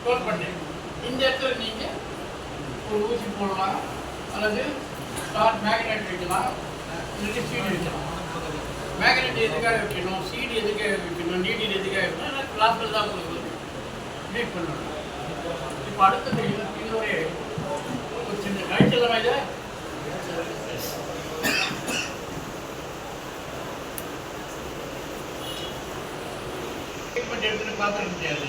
Toll பண்ணேன். இந்த இடத்துல நீங்கள் ஒரு ஊசி போடலாம், அல்லது ஸ்டார்ட் மேக்னெட் வைக்கலாம், இல்லாட்டி சீடு வைக்கலாம். மேக்னெட் எதுக்காக வைக்கணும், சீடு எதுக்காக வைக்கணும், நீடில் எதுக்காக வைக்கணும், கிளாஸில் தான் உங்களுக்கு ரீட் பண்ணணும். இப்போ அடுத்தது இன்னொரு ஒரு சின்ன காய்ச்சல் இதை ட்ரீட்மெண்ட் எடுத்துட்டு பார்த்துக்க முடியாது.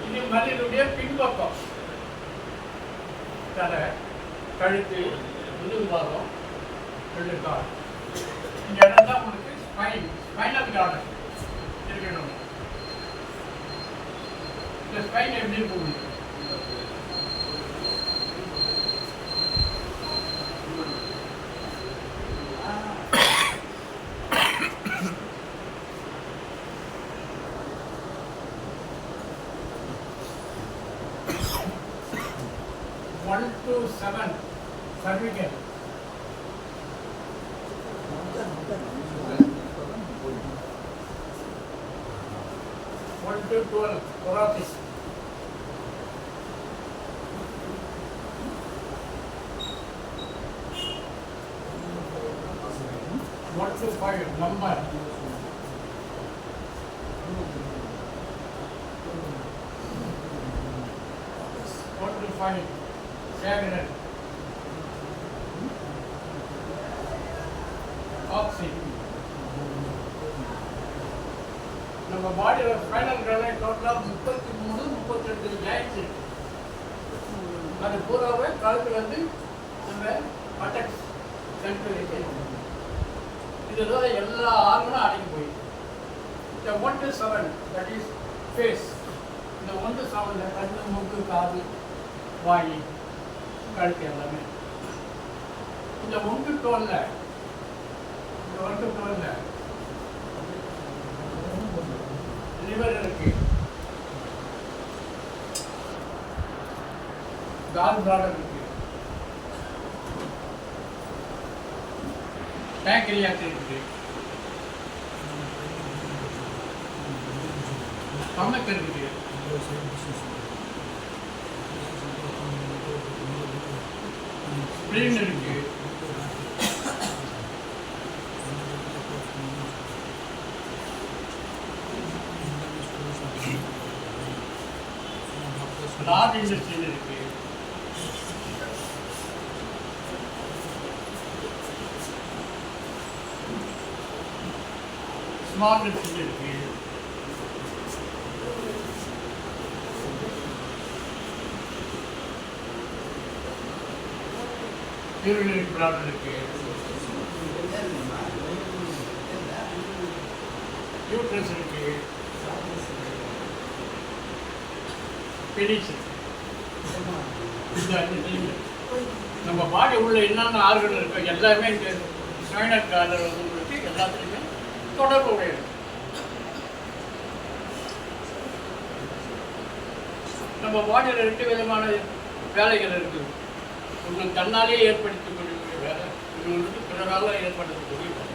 இனி மனிதனுடைய பின்பக்கம் தலை, கழுத்து, முதுகு பாகம், ரெண்டு கால், இந்த இடம் தான் உங்களுக்கு ஸ்பைனல் கார்டு இருக்கணும். இந்த ஸ்பைன் எப்படி இருக்க முடியும்? One to seven cervical. 1 to 12 thoracic. 1 to 5 lumbar. 1 to 5 sagittal. Coccyx. நம்ம பாடியோட ஸ்பைனல் கார்டு டோட்டலாக 33-32 ஜாயின்ட்ஸ் இருக்கு. அது பூராவே கழுத்துல வந்து நம்ம பட்டக்ஸ் சென்ட்ரல் இதெல்லாம் எல்லா ஆர்கனும் அடங்கி போயிடும். இந்த 1 to 7 தட் இஸ் ஃபேஸ். இந்த 1 to 7 கண்ணு, மூக்கு, காது, வாய், கழுத்து எல்லாமே. இந்த 1 to 12 லிவர் இருக்கு, கால் பிளாடர் இருக்கு, பேங்க்ரியாஸ் இருக்கு, ஸ்டொமக் இருக்கு, ஸ்பிளீன் இருக்கு, லார்ஜ் இண்டஸ்ட்ரியல் இருக்கு, ஸ்மால் இண்டஸ்ட்ரியல் இருக்கு, யூரினரி பிளாடர் இருக்கு, யூட்ரஸ் இருக்கு, பெனிஸ். நம்ம பாடி உள்ள என்னென்ன ஆர்கன் இருக்கோ எல்லாமே இந்த ஸ்பைனல் கார்டு உங்களுக்கு எல்லாத்துலேயுமே தொடர்பு உடையது. நம்ம பாடியில் 2 விதமான வேலைகள் இருக்குது. ஒன்று தன்னாலே ஏற்படுத்தக்கூடிய வேலை, இன்னொன்று பிறரால் ஏற்படுத்தக்கூடிய வேலை.